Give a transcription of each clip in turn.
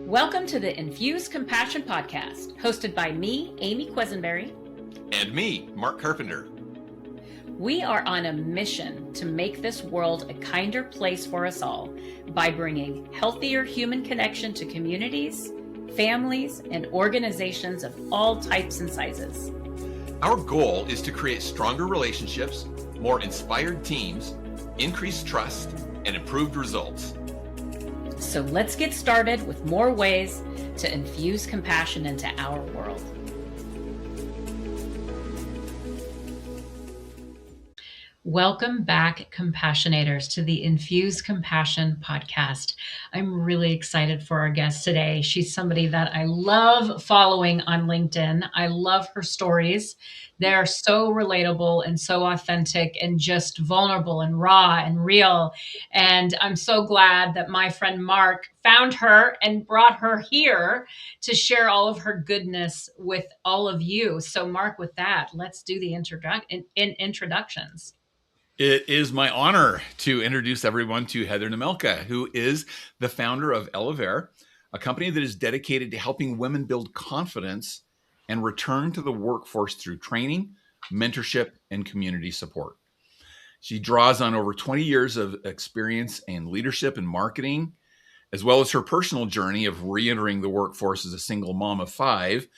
Welcome to the Infuse Compassion podcast, hosted by me, Amy Quisenberry. And me, Mark Carpenter. We are on a mission to make this world a kinder place for us all by bringing healthier human connection to communities, families, and organizations of all types and sizes. Our goal is to create stronger relationships, more inspired teams, increased trust, and improved results. So let's get started with more ways to infuse compassion into our world. Welcome back, Compassionators, to the Infuse Compassion podcast. I'm really excited for our guest today. She's somebody that I love following on LinkedIn. I love her stories. They're so relatable and so authentic and just vulnerable and raw and real. And I'm so glad that my friend Mark found her and brought her here to share all of her goodness with all of you. So Mark, with that, let's do the introductions. It is my honor to introduce everyone to Heather Nemelka, who is the founder of Elavare, a company that is dedicated to helping women build confidence and return to the workforce through training, mentorship, and community support. She draws on over 20 years of experience in leadership and marketing, as well as her personal journey of re-entering the workforce as a single mom of 5.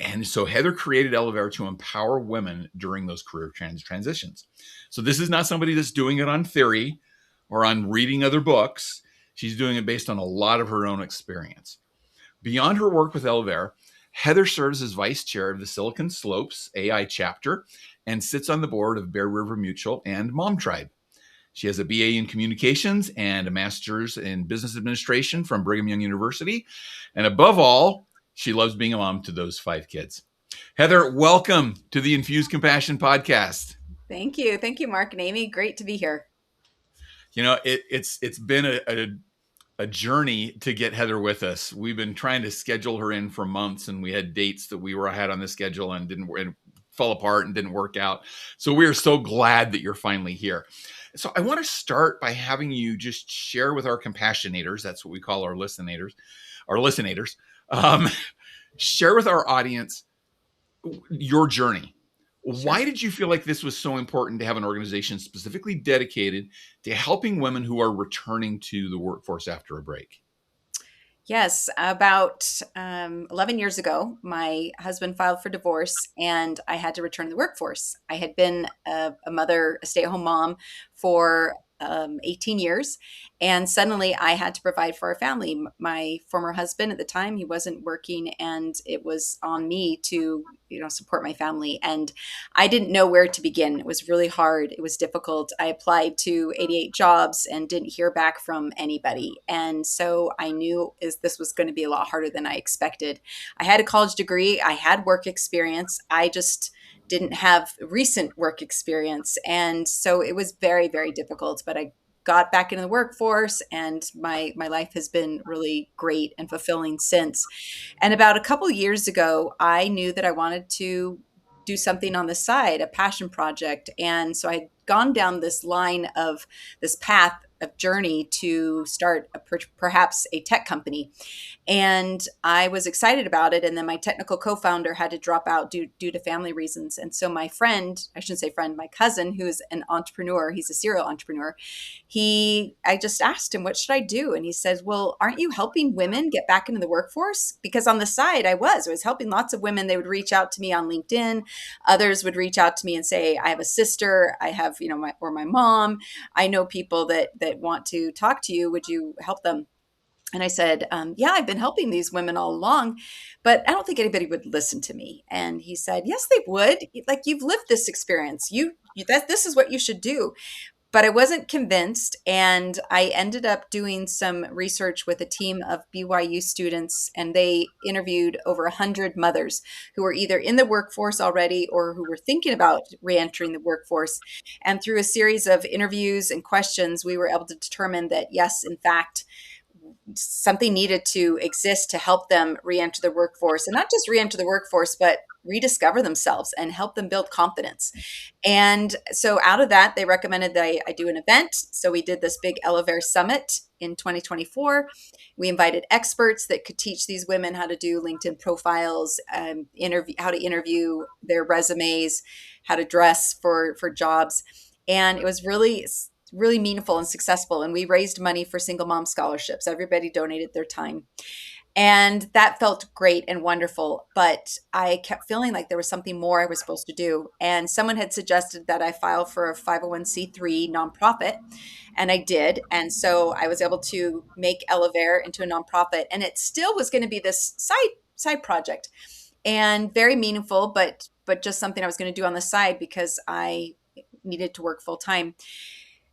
And so Heather created Elavare to empower women during those career transitions. So this is not somebody that's doing it on theory or on reading other books. She's doing it based on a lot of her own experience. Beyond her work with Elavare, Heather serves as vice chair of the Silicon Slopes AI chapter and sits on the board of Bear River Mutual and Mom Tribe. She has a BA in communications and a master's in business administration from Brigham Young University. And above all, she loves being a mom to those 5 kids. Heather, welcome to the Infuse Compassion podcast. Thank you. Thank you, Mark and Amy. Great to be here. You know, it's been a journey to get Heather with us. We've been trying to schedule her in for months, and we had dates that we had on the schedule and fell apart and didn't work out. So we are so glad that you're finally here. So I want to start by having you just share with our compassionators, that's what we call our listenators, share with our audience your journey. Sure. Why did you feel like this was so important to have an organization specifically dedicated to helping women who are returning to the workforce after a break? Yes, about 11 years ago, my husband filed for divorce and I had to return to the workforce. I had been a mother, a stay-at-home mom for 18 years. And suddenly I had to provide for our family. My former husband at the time, he wasn't working, and it was on me to, support my family. And I didn't know where to begin. It was really hard. It was difficult. I applied to 88 jobs and didn't hear back from anybody. And so I knew this was going to be a lot harder than I expected. I had a college degree. I had work experience. I just didn't have recent work experience. And so it was very, very difficult, but I got back into the workforce and my life has been really great and fulfilling since. And about a couple of years ago, I knew that I wanted to do something on the side, a passion project. And so I'd gone down this path of journey to start perhaps a tech company. And I was excited about it. And then my technical co-founder had to drop out due to family reasons. And so my cousin, who is an entrepreneur, he's a serial entrepreneur. I just asked him, what should I do? And he says, well, aren't you helping women get back into the workforce? Because on the side, I was helping lots of women. They would reach out to me on LinkedIn. Others would reach out to me and say, I have a sister, I have, my mom. I know people that want to talk to you. Would you help them? And I said, yeah, I've been helping these women all along, but I don't think anybody would listen to me. And he said, yes, they would. Like, you've lived this experience. This is what you should do. But I wasn't convinced. And I ended up doing some research with a team of BYU students, and they interviewed over 100 mothers who were either in the workforce already or who were thinking about reentering the workforce. And through a series of interviews and questions, we were able to determine that, yes, in fact, something needed to exist to help them reenter the workforce, and not just reenter the workforce, but rediscover themselves and help them build confidence. And so out of that, they recommended that I do an event. So we did this big Elavare summit in 2024. We invited experts that could teach these women how to do LinkedIn profiles, how to interview their resumes, how to dress for jobs. And it was really meaningful and successful. And we raised money for single mom scholarships. Everybody donated their time. And that felt great and wonderful. But I kept feeling like there was something more I was supposed to do. And someone had suggested that I file for a 501c3 nonprofit. And I did. And so I was able to make Elavare into a nonprofit. And it still was going to be this side project and very meaningful, but just something I was going to do on the side because I needed to work full time.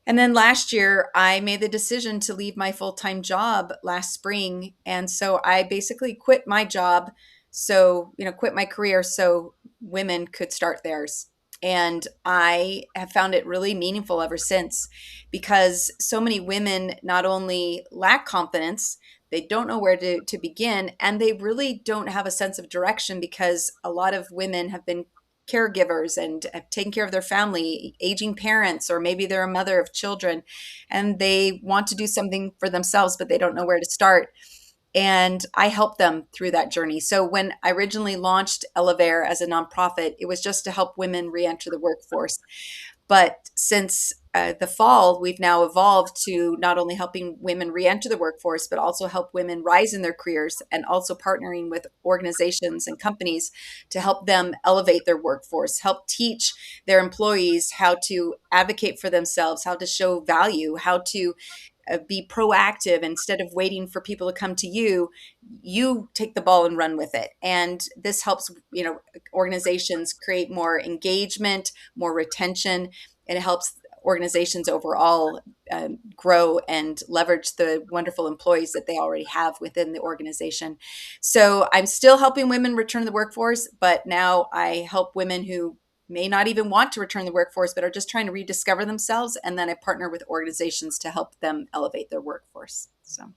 And then last year, I made the decision to leave my full time job last spring. And so I basically quit my job. So, quit my career so women could start theirs. And I have found it really meaningful ever since because so many women not only lack confidence, they don't know where to begin, and they really don't have a sense of direction because a lot of women have been caregivers and have taken care of their family, aging parents, or maybe they're a mother of children and they want to do something for themselves, but they don't know where to start. And I help them through that journey. So when I originally launched Elavare as a nonprofit, it was just to help women reenter the workforce. But since the fall, we've now evolved to not only helping women reenter the workforce, but also help women rise in their careers and also partnering with organizations and companies to help them elevate their workforce, help teach their employees how to advocate for themselves, how to show value, how to be proactive instead of waiting for people to come to you. You take the ball and run with it. And this helps, organizations create more engagement, more retention, and it helps organizations overall grow and leverage the wonderful employees that they already have within the organization. So I'm still helping women return to the workforce, but now I help women who may not even want to return to the workforce, but are just trying to rediscover themselves. And then I partner with organizations to help them elevate their workforce. So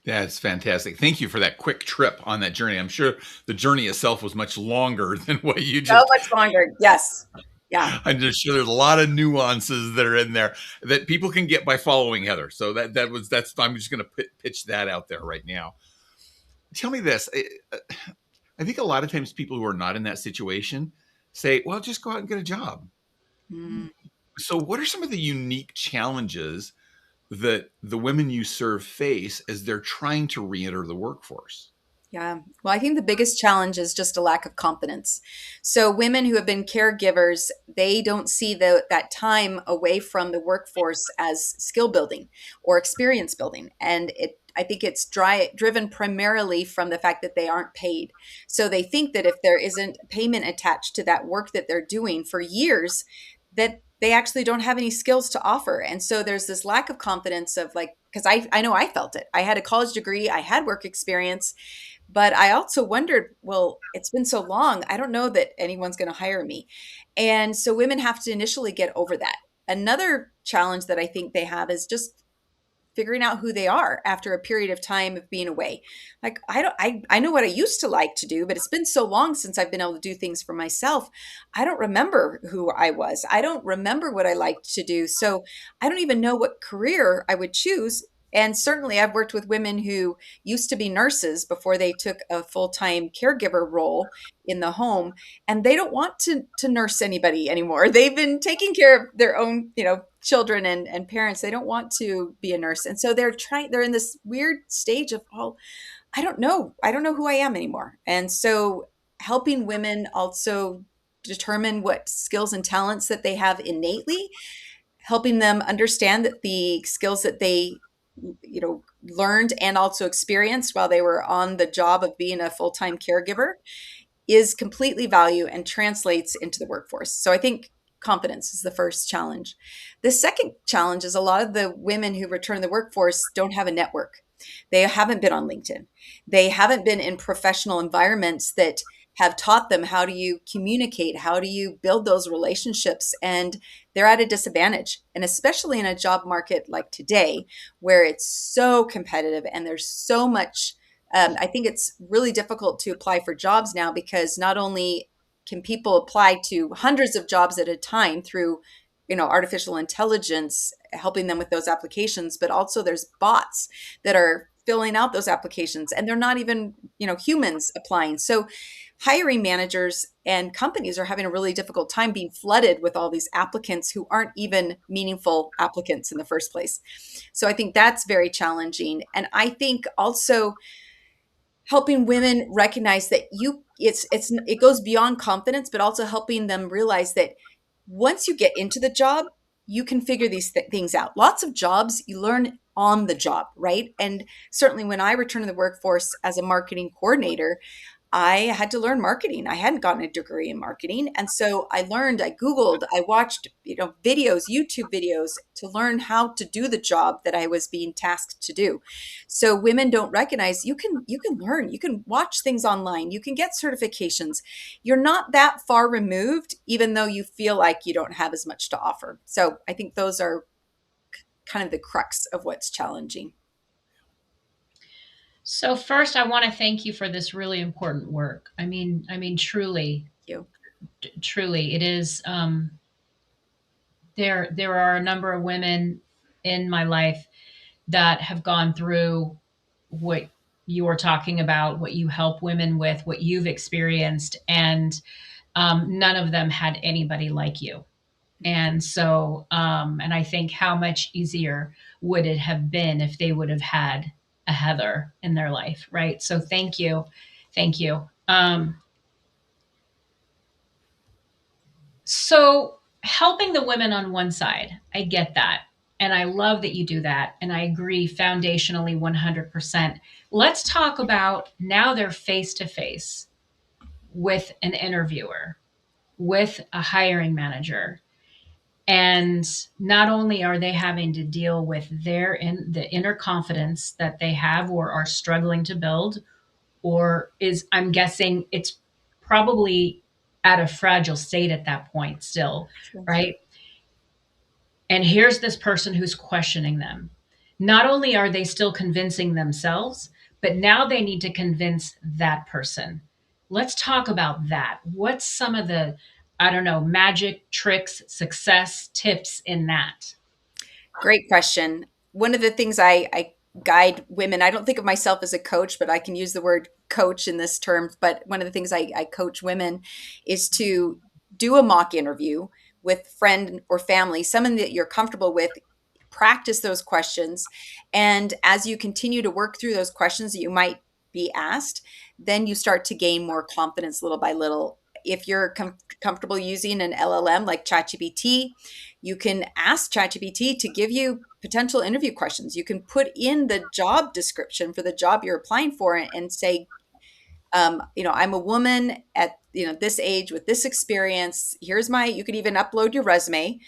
That's fantastic. Thank you for that quick trip on that journey. I'm sure the journey itself was much longer than what you so just. much longer. Yes. Yeah. I'm just sure there's a lot of nuances that are in there that people can get by following Heather. So that's I'm just going to pitch that out there right now. Tell me this. I think a lot of times people who are not in that situation say, well, just go out and get a job. Mm. So what are some of the unique challenges that the women you serve face as they're trying to reenter the workforce? Yeah. Well, I think the biggest challenge is just a lack of confidence. So women who have been caregivers, they don't see that time away from the workforce as skill building or experience building. And I think it's driven primarily from the fact that they aren't paid. So they think that if there isn't payment attached to that work that they're doing for years, that they actually don't have any skills to offer. And so there's this lack of confidence of like, because I know I felt it. I had a college degree, I had work experience, but I also wondered, well, it's been so long. I don't know that anyone's going to hire me. And so women have to initially get over that. Another challenge that I think they have is just figuring out who they are after a period of time of being away. Like I know what I used to like to do, but it's been so long since I've been able to do things for myself. I don't remember who I was. I don't remember what I liked to do. So I don't even know what career I would choose. And certainly I've worked with women who used to be nurses before they took a full-time caregiver role in the home, and they don't want to nurse anybody anymore. They've been taking care of their own, children and parents. They don't want to be a nurse. And so they're in this weird stage of, oh, I don't know. I don't know who I am anymore. And so helping women also determine what skills and talents that they have innately, helping them understand that the skills that they learned and also experienced while they were on the job of being a full-time caregiver is completely value and translates into the workforce. So I think confidence is the first challenge. The second challenge is a lot of the women who return to the workforce don't have a network. They haven't been on LinkedIn. They haven't been in professional environments that have taught them how do you communicate, how do you build those relationships, and they're at a disadvantage. And especially in a job market like today, where it's so competitive and there's so much I think it's really difficult to apply for jobs now because not only can people apply to hundreds of jobs at a time through, artificial intelligence helping them with those applications, but also there's bots that are filling out those applications and they're not even, humans applying. So hiring managers and companies are having a really difficult time being flooded with all these applicants who aren't even meaningful applicants in the first place. So I think that's very challenging. And I think also helping women recognize that it goes beyond confidence, but also helping them realize that once you get into the job, you can figure these things out. Lots of jobs you learn on the job, right? And certainly when I returned to the workforce as a marketing coordinator, I had to learn marketing. I hadn't gotten a degree in marketing. And so I learned, I Googled, I watched, videos, YouTube videos to learn how to do the job that I was being tasked to do. So women don't recognize you can learn, you can watch things online, you can get certifications. You're not that far removed, even though you feel like you don't have as much to offer. So I think those are kind of the crux of what's challenging. So first, I want to thank you for this really important work. Truly, Thank you. truly, it is. There are a number of women in my life that have gone through what you are talking about, what you help women with, what you've experienced, and none of them had anybody like you. And so, and I think how much easier would it have been if they would have had a Heather in their life, right? So thank you. Thank you. So helping the women on one side, I get that. And I love that you do that. And I agree foundationally 100%. Let's talk about now they're face to face with an interviewer, with a hiring manager. And not only are they having to deal with the inner confidence that they have or are struggling to build, or is, I'm guessing it's probably at a fragile state at that point still, Sure. right? And here's this person who's questioning them. Not only are they still convincing themselves, but now they need to convince that person. Let's talk about that. What's some of the, I don't know, magic tricks, success tips in that? Great question. One of the things I guide women, I don't think of myself as a coach, but I can use the word coach in this term. But one of the things I coach women is to do a mock interview with friend or family, someone that you're comfortable with. Practice those questions. And as you continue to work through those questions that you might be asked, then you start to gain more confidence little by little. If you're comfortable using an LLM like ChatGPT, you can ask ChatGPT to give you potential interview questions. You can put in the job description for the job you're applying for and say, I'm a woman at this age with this experience. You could even upload your resume.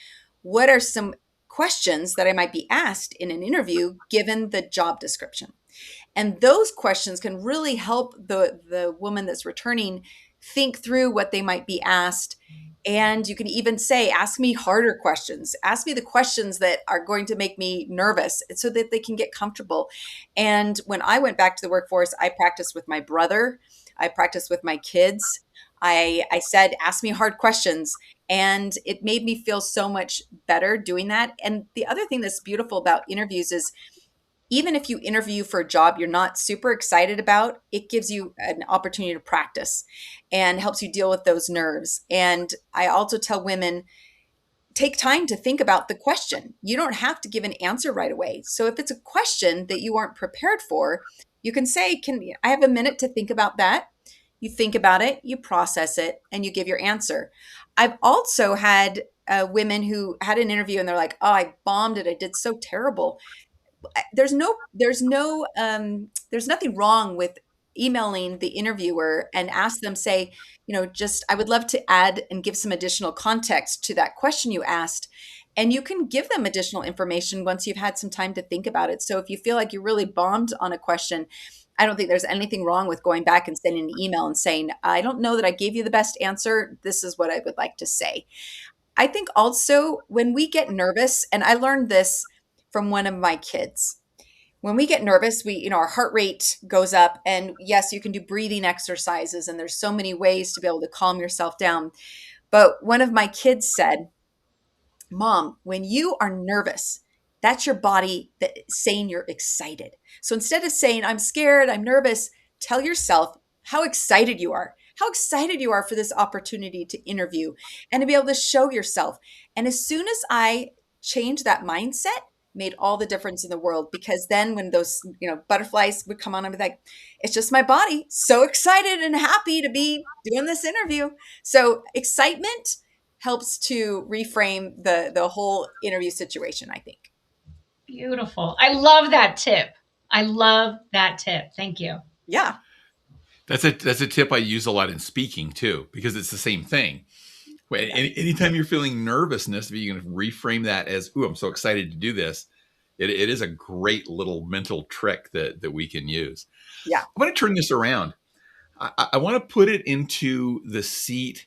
What are some questions that I might be asked in an interview given the job description? And those questions can really help the woman that's returning think through what they might be asked. And you can even say, ask me harder questions. Ask me the questions that are going to make me nervous so that they can get comfortable. And when I went back to the workforce, I practiced with my brother. I practiced with my kids. I said, ask me hard questions. And it made me feel so much better doing that. And the other thing that's beautiful about interviews is even if you interview for a job you're not super excited about, it gives you an opportunity to practice and helps you deal with those nerves. And I also tell women, take time to think about the question. You don't have to give an answer right away. So if it's a question that you aren't prepared for, you can say, "Can I have a minute to think about that?" You think about it, you process it, and you give your answer. I've also had women who had an interview and they're like, "Oh, I bombed it. I did so terrible." There's nothing wrong with emailing the interviewer and ask them, say, just I would love to add and give some additional context to that question you asked. And you can give them additional information once you've had some time to think about it. So if you feel like you really bombed on a question, I don't think there's anything wrong with going back and sending an email and saying, I don't know that I gave you the best answer. This is what I would like to say. I think also when we get nervous, and I learned this from one of my kids, when we get nervous, our heart rate goes up. And yes, you can do breathing exercises, and there's so many ways to be able to calm yourself down. But one of my kids said, Mom, when you are nervous, that's your body that saying you're excited. So instead of saying, I'm scared, I'm nervous, tell yourself how excited you are. How excited you are for this opportunity to interview and to be able to show yourself. And as soon as I changed that mindset, made all the difference in the world, because then when those, butterflies would come on, I'd be like, it's just my body so excited and happy to be doing this interview. So excitement helps to reframe the whole interview situation, I think. Beautiful. I love that tip. I love that tip. Thank you. Yeah. That's a tip I use a lot in speaking too, because it's the same thing. Yeah. Anytime you're feeling nervousness, if you can reframe that as, "Ooh, I'm so excited to do this," it is a great little mental trick that we can use. Yeah. I want to turn this around. I want to put it into the seat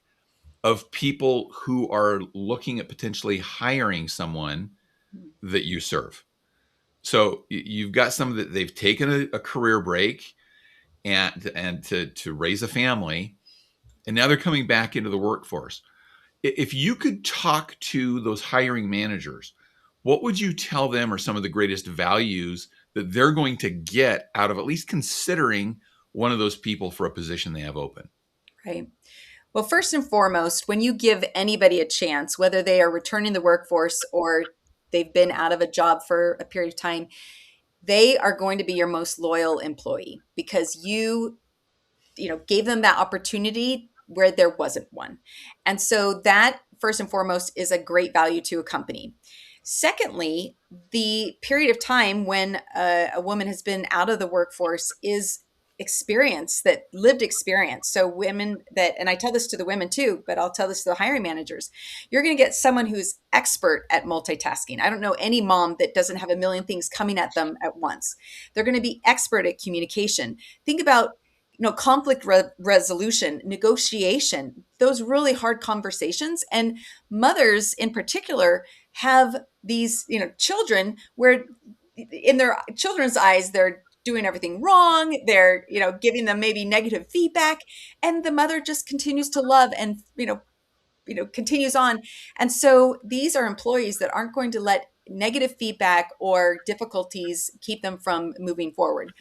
of people who are looking at potentially hiring someone that you serve. So you've got some that they've taken a career break and to raise a family, and now they're coming back into the workforce. If you could talk to those hiring managers, what would you tell them are some of the greatest values that they're going to get out of at least considering one of those people for a position they have open? Right. Well, first and foremost, when you give anybody a chance, whether they are returning the workforce or they've been out of a job for a period of time, they are going to be your most loyal employee because you gave them that opportunity where there wasn't one. And so that first and foremost is a great value to a company. Secondly, the period of time when a woman has been out of the workforce is experience, that lived experience. So women that, and I tell this to the women too, but I'll tell this to the hiring managers, you're going to get someone who's expert at multitasking. I don't know any mom that doesn't have a million things coming at them at once. They're going to be expert at communication. Think about conflict resolution, negotiation, those really hard conversations. And mothers in particular have these, children where in their children's eyes, they're doing everything wrong. They're, giving them maybe negative feedback. And the mother just continues to love and, continues on. And so these are employees that aren't going to let negative feedback or difficulties keep them from moving forward.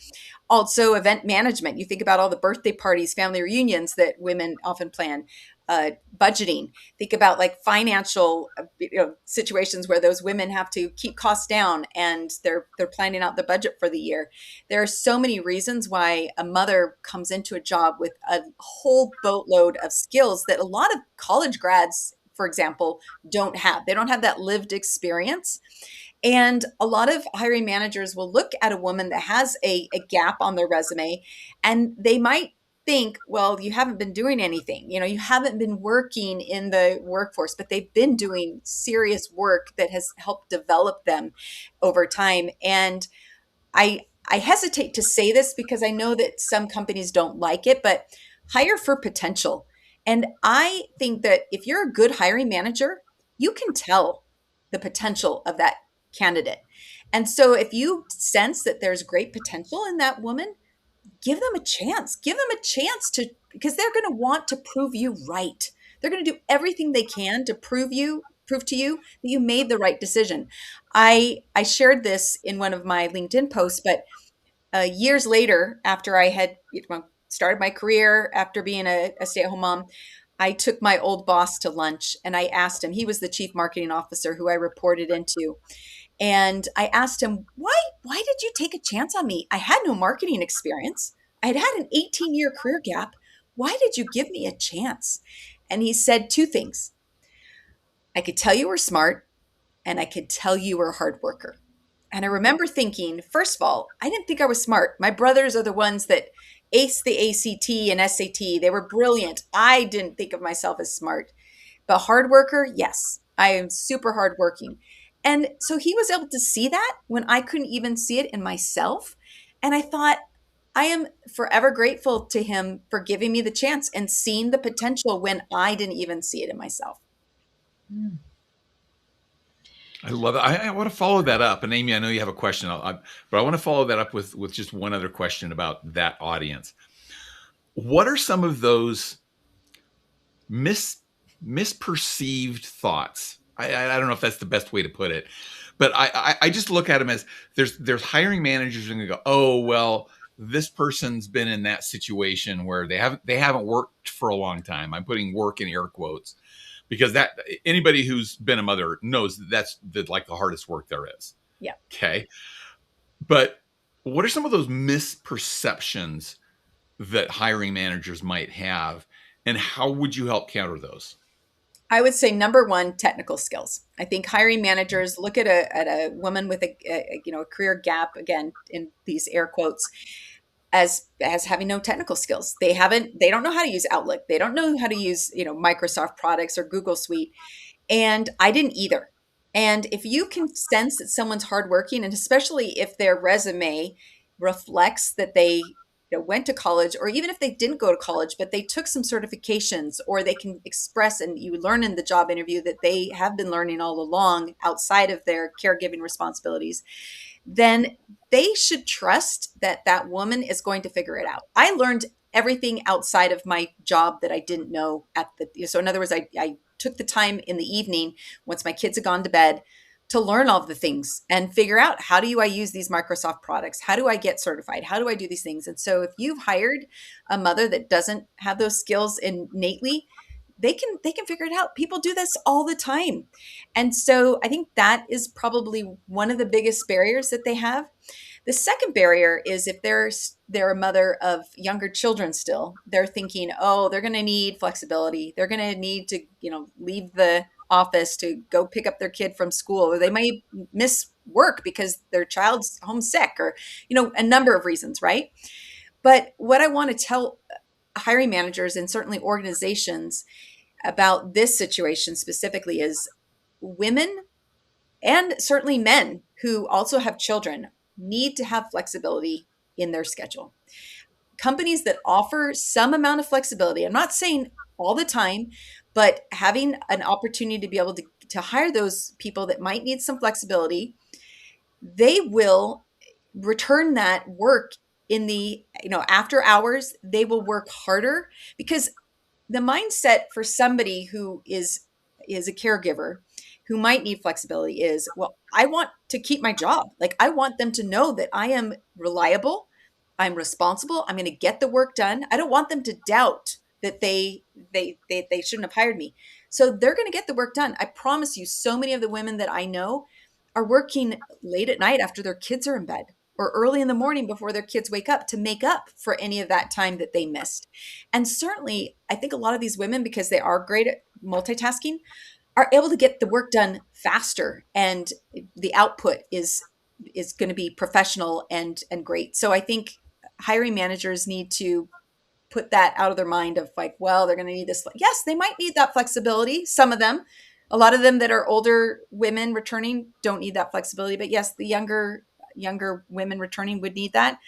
Also, event management. You think about all the birthday parties, family reunions that women often plan. Budgeting. Think about like financial, situations where those women have to keep costs down and they're planning out the budget for the year. There are so many reasons why a mother comes into a job with a whole boatload of skills that a lot of college grads, for example, don't have. They don't have that lived experience. And a lot of hiring managers will look at a woman that has a gap on their resume and they might think, well, you haven't been doing anything. You haven't been working in the workforce, but they've been doing serious work that has helped develop them over time. And I hesitate to say this because I know that some companies don't like it, but hire for potential. And I think that if you're a good hiring manager, you can tell the potential of that candidate. And so if you sense that there's great potential in that woman, give them a chance. Give them a chance to, because they're going to want to prove you right. They're going to do everything they can to prove to you that you made the right decision. I shared this in one of my LinkedIn posts, but years later, after I had started my career, after being a stay-at-home mom, I took my old boss to lunch and I asked him, he was the chief marketing officer who I reported into. And I asked him, why did you take a chance on me? I had no marketing experience. I had had an 18-year career gap. Why did you give me a chance? And he said two things. I could tell you were smart and I could tell you were a hard worker. And I remember thinking, first of all, I didn't think I was smart. My brothers are the ones that aced the ACT and SAT. They were brilliant. I didn't think of myself as smart. But hard worker, yes, I am super hardworking. And so he was able to see that when I couldn't even see it in myself. And I thought, I am forever grateful to him for giving me the chance and seeing the potential when I didn't even see it in myself. I love it. I want to follow that up. And Amy, I know you have a question, but I want to follow that up with just one other question about that audience. What are some of those mis misperceived thoughts? I don't know if that's the best way to put it, but I just look at them as there's hiring managers and go, oh well, this person's been in that situation where they haven't worked for a long time. I'm putting work in air quotes because that anybody who's been a mother knows that's like the hardest work there is. Yeah. Okay, but what are some of those misperceptions that hiring managers might have, and how would you help counter those? I would say number one, technical skills. I think hiring managers look at a woman with a career gap, again in these air quotes, as having no technical skills. They don't know how to use Outlook. They don't know how to use Microsoft products or Google Suite, and I didn't either. And if you can sense that someone's hardworking, and especially if their resume reflects that they went to college, or even if they didn't go to college, but they took some certifications, or they can express, and you learn in the job interview that they have been learning all along outside of their caregiving responsibilities, then they should trust that that woman is going to figure it out. I learned everything outside of my job that I didn't know so in other words, I took the time in the evening once my kids had gone to bed to learn all of the things and figure out, how do I use these Microsoft products? How do I get certified? How do I do these things? And so if you've hired a mother that doesn't have those skills innately, they can figure it out. People do this all the time. And so I think that is probably one of the biggest barriers that they have. The second barrier is if they're a mother of younger children still, they're thinking, oh, they're going to need flexibility. They're going to need to, leave the office to go pick up their kid from school, or they may miss work because their child's homesick, or, a number of reasons, right? But what I want to tell hiring managers and certainly organizations about this situation specifically is women, and certainly men who also have children, need to have flexibility in their schedule. Companies that offer some amount of flexibility, I'm not saying all the time, but having an opportunity to be able to hire those people that might need some flexibility, they will return that work in the after hours. They will work harder, because the mindset for somebody who is a caregiver who might need flexibility is, well, I want to keep my job. Like, I want them to know that I am reliable, I'm responsible, I'm going to get the work done. I don't want them to doubt that they shouldn't have hired me. So they're going to get the work done. I promise you, so many of the women that I know are working late at night after their kids are in bed, or early in the morning before their kids wake up, to make up for any of that time that they missed. And certainly, I think a lot of these women, because they are great at multitasking, are able to get the work done faster, and the output is going to be professional and great. So I think hiring managers need to put that out of their mind of like, well, they're going to need this. Yes, they might need that flexibility. Some of them, a lot of them that are older women returning don't need that flexibility. But yes, the younger women returning would need that.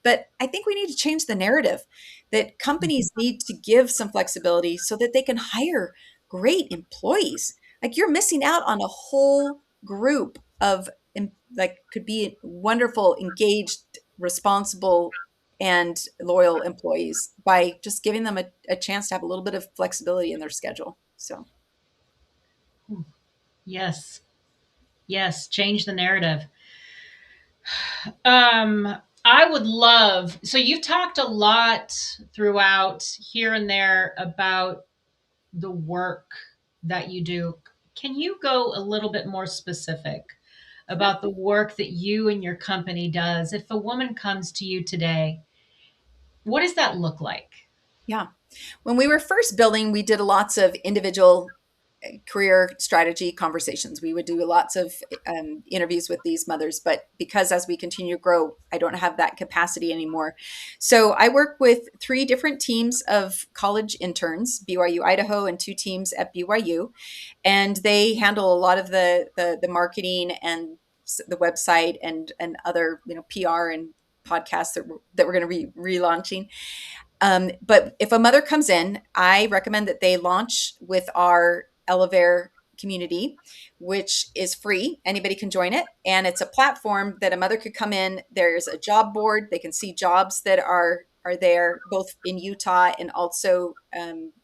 But I think we need to change the narrative that companies need to give some flexibility so that they can hire great employees. Like, you're missing out on a whole group of like could be wonderful, engaged, responsible, and loyal employees by just giving them a chance to have a little bit of flexibility in their schedule. So, Yes. Yes. Change the narrative. Um, I would love, so you've talked a lot throughout here and there about the work that you do. Can you go a little bit more specific yeah. about the work that you and your company does? If a woman comes to you today, what does that look like? Yeah. When we were first building, we did lots of individual career strategy conversations. We would do lots of interviews with these mothers, but because as we continue to grow, I don't have that capacity anymore. So I work with 3 different teams of college interns, BYU Idaho, and 2 teams at BYU, and they handle a lot of the marketing and the website and other PR and podcasts that we're going to be relaunching. But if a mother comes in, I recommend that they launch with our Elavare community, which is free. Anybody can join it. And it's a platform that a mother could come in. There's a job board. They can see jobs that are there both in Utah and also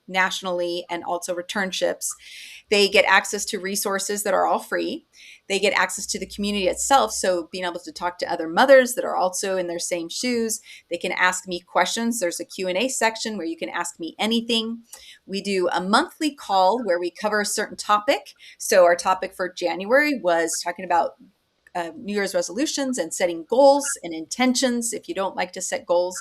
nationally, and also returnships. They get access to resources that are all free. They get access to the community itself. So being able to talk to other mothers that are also in their same shoes. They can ask me questions. There's a Q&A section where you can ask me anything. We do a monthly call where we cover a certain topic. So our topic for January was talking about New Year's resolutions and setting goals and intentions if you don't like to set goals.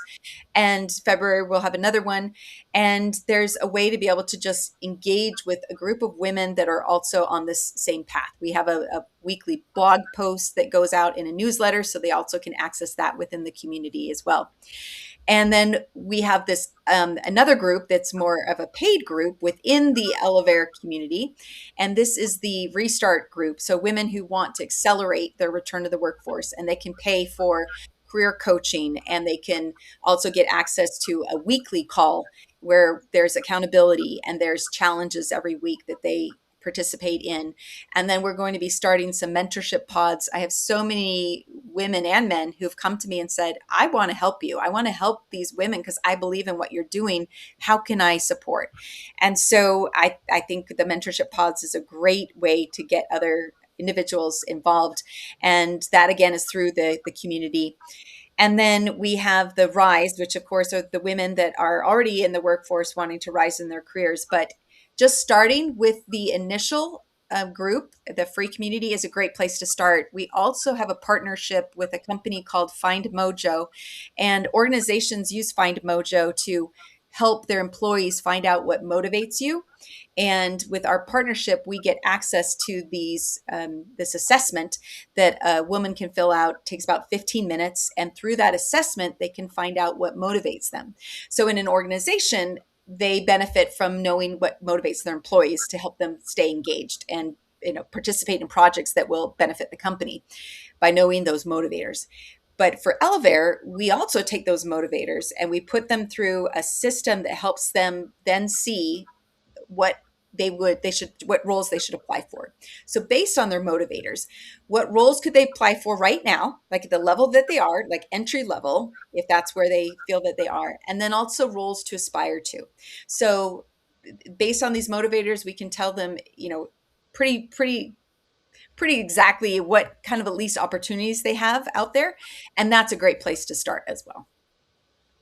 And February we'll have another one. And there's a way to be able to just engage with a group of women that are also on this same path. We have a weekly blog post that goes out in a newsletter, so they also can access that within the community as well. And then we have this another group that's more of a paid group within the Elavare community. And this is the Restart group. So women who want to accelerate their return to the workforce, and they can pay for career coaching, and they can also get access to a weekly call where there's accountability and there's challenges every week that they participate in. And then we're going to be starting some mentorship pods. I have so many women and men who've come to me and said, I want to help you. I want to help these women because I believe in what you're doing. How can I support? And so I think the mentorship pods is a great way to get other individuals involved. And that again is through the community. And then we have the Rise, which of course are the women that are already in the workforce wanting to rise in their careers. But just starting with the initial group, the free community is a great place to start. We also have a partnership with a company called Find Mojo, and organizations use Find Mojo to help their employees find out what motivates you. And with our partnership, we get access to this assessment that a woman can fill out. It takes about 15 minutes. And through that assessment, they can find out what motivates them. So in an organization, they benefit from knowing what motivates their employees to help them stay engaged and participate in projects that will benefit the company by knowing those motivators. But for Elavare, we also take those motivators and we put them through a system that helps them then see what what roles they should apply for. So based on their motivators, what roles could they apply for right now, like at the level that they are, like entry level, if that's where they feel that they are, and then also roles to aspire to. So based on these motivators, we can tell them, pretty exactly what kind of at least opportunities they have out there. And that's a great place to start as well.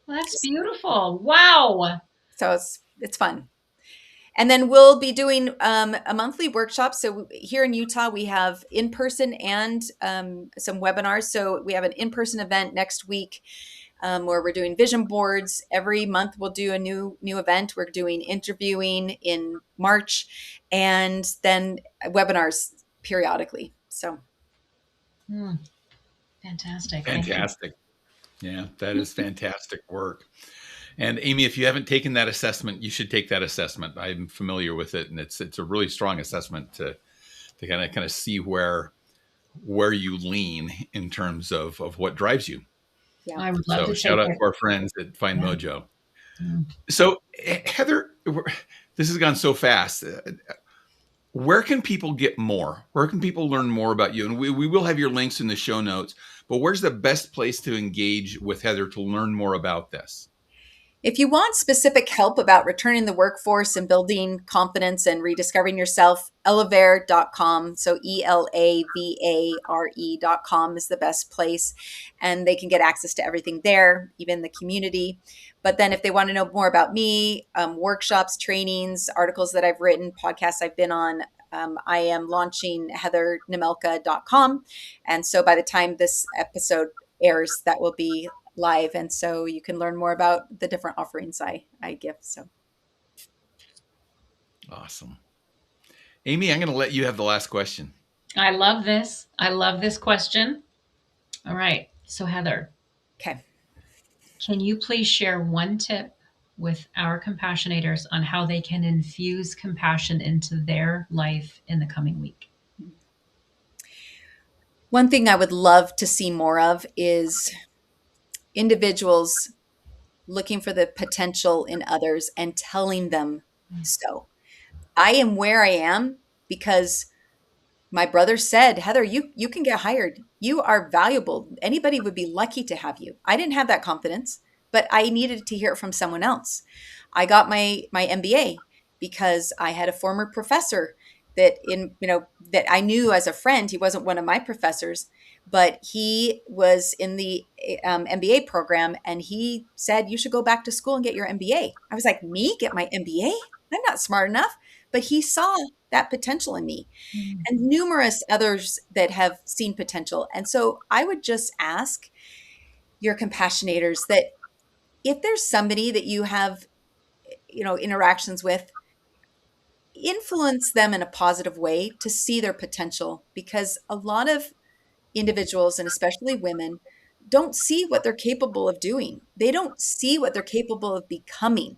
Well, that's beautiful. Wow. So it's fun. And then we'll be doing a monthly workshop. So here in Utah, we have in-person and some webinars. So we have an in-person event next week where we're doing vision boards. Every month we'll do a new event. We're doing interviewing in March, and then webinars periodically. So fantastic. Fantastic. Yeah, that is fantastic work. And Amy, if you haven't taken that assessment, you should take that assessment. I'm familiar with it, and it's a really strong assessment to kind of see where you lean in terms of what drives you. Yeah. I would love to shout out to our friends at Find Mojo. So Heather, this has gone so fast. Where can people get more? Where can people learn more about you? And we will have your links in the show notes, but where's the best place to engage with Heather to learn more about this? If you want specific help about returning the workforce and building confidence and rediscovering yourself, elavare.com. So ELAVARE.com is the best place. And they can get access to everything there, even the community. But then if they want to know more about me, workshops, trainings, articles that I've written, podcasts I've been on, I am launching heathernemelka.com. And so by the time this episode airs, that will be live, and so you can learn more about the different offerings I give. So awesome. Amy, I'm going to let you have the last question. I love this question. All right, so Heather, okay, can you please share one tip with our compassionators on how they can infuse compassion into their life in the coming week? One thing I would love to see more of is individuals looking for the potential in others and telling them so. I am where I am because my brother said, Heather, you can get hired. You are valuable. Anybody would be lucky to have you. I didn't have that confidence, but I needed to hear it from someone else. I got my MBA because I had a former professor that I knew as a friend. He wasn't one of my professors, but he was in the MBA program, and he said, you should go back to school and get your MBA. I was like, me get my MBA? I'm not smart enough. But he saw that potential in me, and numerous others that have seen potential. And so I would just ask your compassionators that if there's somebody that you have, interactions with, influence them in a positive way to see their potential, because a lot of individuals, and especially women, don't see what they're capable of doing. They don't see what they're capable of becoming.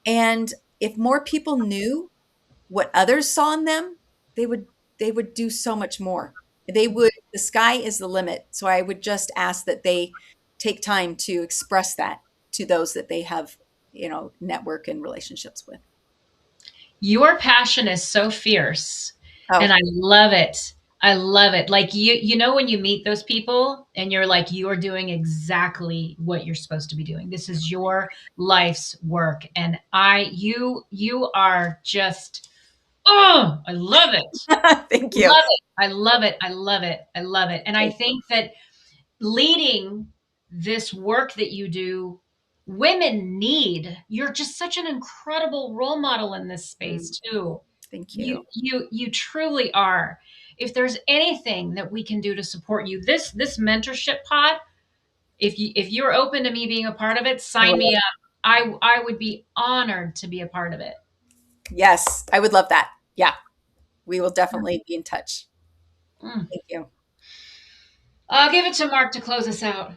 And if more people knew what others saw in them, they would do so much more. The sky is the limit. So I would just ask that they take time to express that to those that they have, network and relationships with. Your passion is so fierce, and Oh, I love it. I love it. Like when you meet those people and you're like, you are doing exactly what you're supposed to be doing. This is your life's work. And you are just, oh, I love it. thank you. Love it. I love it. I love it. I love it. And I think that leading this work that you do, women need. You're just such an incredible role model in this Mm, space too. thank You you. you you truly are. If there's anything that we can do to support you, this mentorship pod, if you're open to me being a part of it, I sign me will. up. I would be honored to be a part of it. Yes, I would love that. Yeah, we will definitely be in touch. Mm. Thank you. I'll give it to Mark to close us out.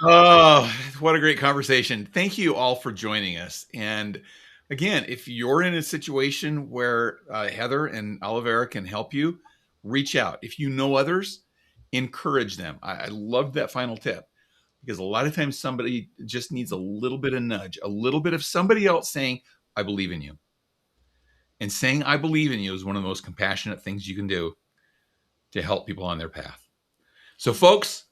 Oh, what a great conversation. Thank you all for joining us. And again, if you're in a situation where Heather and Elavare can help you, reach out. If you know others, encourage them. I loved that final tip, because a lot of times somebody just needs a little bit of nudge, a little bit of somebody else saying, I believe in you. And saying I believe in you is one of the most compassionate things you can do to help people on their path. So folks,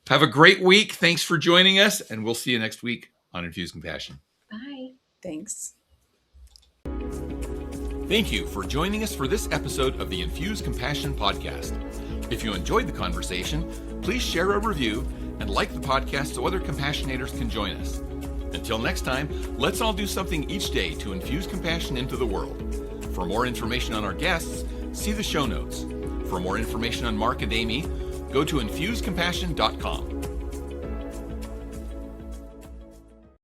have a great week. Thanks for joining us, and we'll see you next week on Infuse Compassion. Bye. Thanks. Thank you for joining us for this episode of the Infuse Compassion podcast. If you enjoyed the conversation, please share a review and like the podcast so other compassionators can join us. Until next time, let's all do something each day to infuse compassion into the world. For more information on our guests, see the show notes. For more information on Mark and Amy, go to infusecompassion.com.